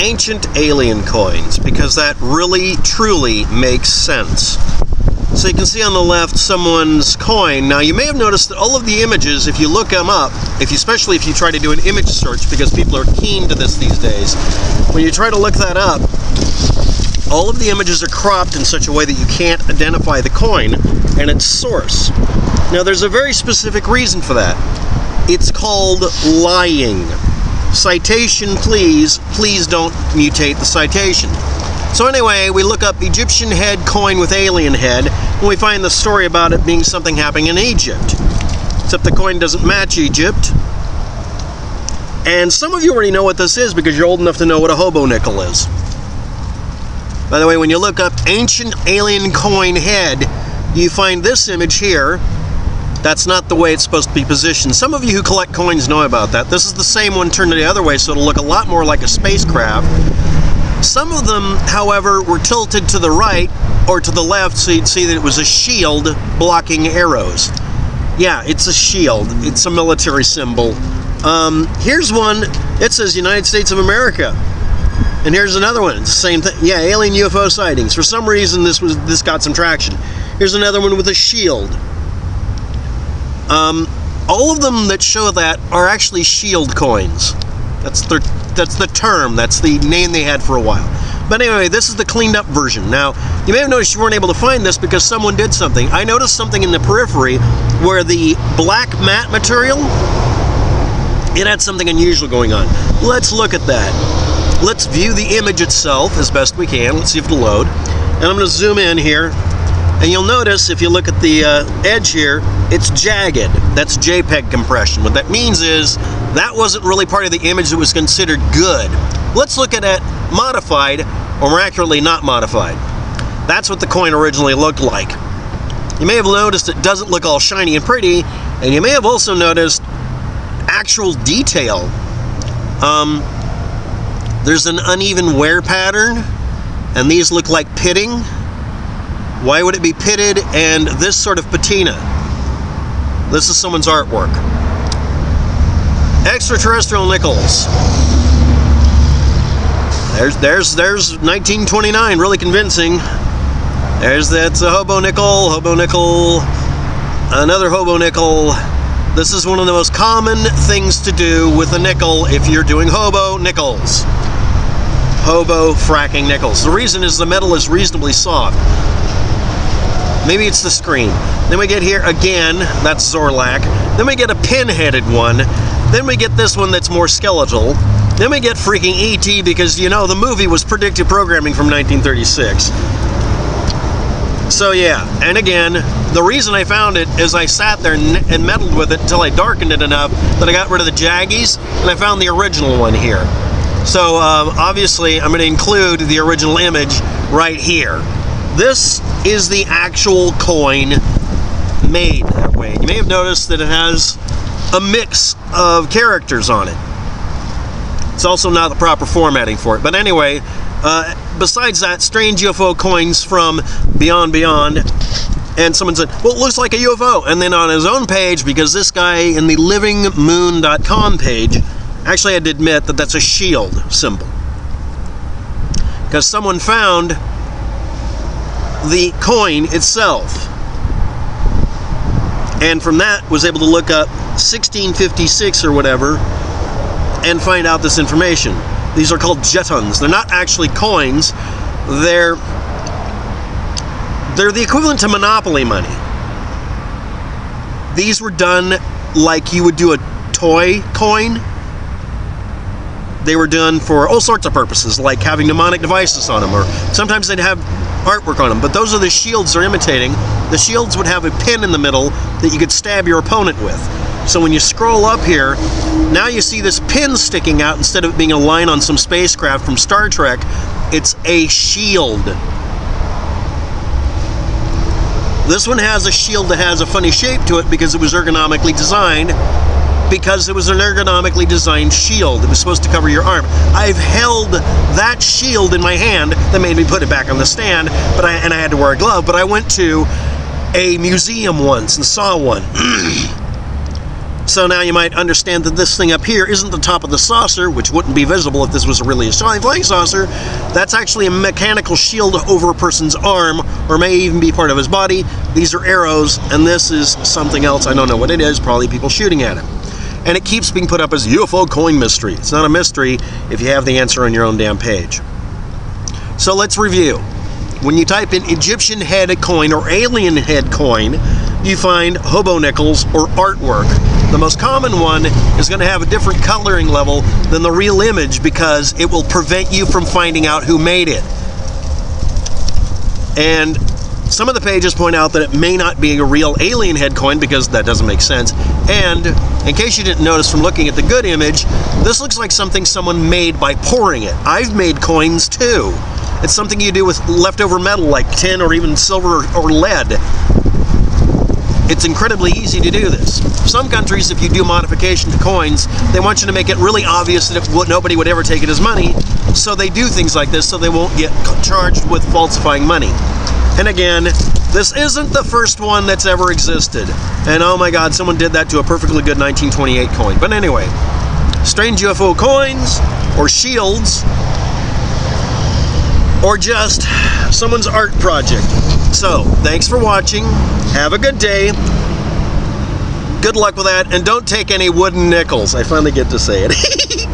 ancient alien coins, because that really, truly makes sense. So you can see on the left someone's coin. Now you may have noticed that all of the images, if you look them up, especially if you try to do an image search, because people are keen to this these days, when you try to look that up, all of the images are cropped in such a way that you can't identify the coin and its source. Now there's a very specific reason for that. It's called lying. Citation, please. Please don't mutate the citation. So anyway, we look up Egyptian head coin with alien head, and we find the story about it being something happening in Egypt. Except the coin doesn't match Egypt. And some of you already know what this is because you're old enough to know what a hobo nickel is. By the way, when you look up ancient alien coin head, you find this image here. That's not the way it's supposed to be positioned. Some of you who collect coins know about that. This is the same one turned the other way, so it'll look a lot more like a spacecraft. Some of them, however, were tilted to the right or to the left, so you'd see that it was a shield blocking arrows. Yeah, it's a shield. It's a military symbol. Here's one. It says United States of America. And here's another one. It's the same thing. Yeah, alien UFO sightings. For some reason, this got some traction. Here's another one with a shield. All of them that show that are actually shield coins. That's the term. That's the name they had for a while. But anyway, this is the cleaned up version. Now, you may have noticed you weren't able to find this because someone did something. I noticed something in the periphery where the black matte material, it had something unusual going on. Let's look at that. Let's view the image itself as best we can. Let's see if it'll load. And I'm going to zoom in here. And you'll notice, if you look at the edge here, it's jagged. That's JPEG compression. What that means is that wasn't really part of the image that was considered good. Let's look at it modified, or more accurately, not modified. That's what the coin originally looked like. You may have noticed it doesn't look all shiny and pretty, and you may have also noticed actual detail. There's an uneven wear pattern, and these look like pitting. Why would it be pitted and this sort of patina? This is someone's artwork. Extraterrestrial nickels. There's 1929, really convincing. That's a hobo nickel, another hobo nickel. This is one of the most common things to do with a nickel if you're doing hobo nickels. Hobo fracking nickels. The reason is the metal is reasonably soft. Maybe it's the screen. Then we get here again, that's Zorlak. Then we get a pin-headed one. Then we get this one that's more skeletal. Then we get freaking E.T. because, you know, the movie was predictive programming from 1936. So yeah, and again, the reason I found it is I sat there and meddled with it until I darkened it enough that I got rid of the jaggies, and I found the original one here. So obviously I'm going to include the original image right here. This is the actual coin made that way. You may have noticed that it has a mix of characters on it. It's also not the proper formatting for it. But anyway, besides that, strange UFO coins from Beyond Beyond. And someone said, well, it looks like a UFO. And then on his own page, because this guy in the livingmoon.com page actually had to admit that that's a shield symbol. Because someone found the coin itself, and from that was able to look up 1656 or whatever and find out this information. These are called jetons. They're not actually coins. They're the equivalent to Monopoly money. These were done like you would do a toy coin. They were done for all sorts of purposes, like having mnemonic devices on them, or sometimes they'd have artwork on them. But those are the shields they're imitating. The shields would have a pin in the middle that you could stab your opponent with. So when you scroll up here, now you see this pin sticking out instead of it being a line on some spacecraft from Star Trek. It's a shield. This one has a shield that has a funny shape to it because it was ergonomically designed. Because it was an ergonomically designed shield. It was supposed to cover your arm. I've held that shield in my hand. That made me put it back on the stand, and I had to wear a glove. But I went to a museum once and saw one. So now you might understand that this thing up here isn't the top of the saucer, which wouldn't be visible if this was really a flying saucer. That's actually a mechanical shield over a person's arm, or may even be part of his body. These are arrows, and this is something else. I don't know what it is, probably people shooting at him. And it keeps being put up as UFO coin mystery. It's not a mystery if you have the answer on your own damn page. So let's review. When you type in Egyptian head coin or alien head coin, you find hobo nickels or artwork. The most common one is going to have a different coloring level than the real image because it will prevent you from finding out who made it. And some of the pages point out that it may not be a real alien head coin because that doesn't make sense. And in case you didn't notice from looking at the good image, this looks like something someone made by pouring it. I've made coins too. It's something you do with leftover metal like tin or even silver or lead. It's incredibly easy to do this. Some countries, if you do modification to coins, they want you to make it really obvious that nobody would ever take it as money, so they do things like this so they won't get charged with falsifying money. And again, this isn't the first one that's ever existed. And oh my God, someone did that to a perfectly good 1928 coin. But anyway, strange UFO coins, or shields, or just someone's art project. So, thanks for watching. Have a good day. Good luck with that, and don't take any wooden nickels. I finally get to say it.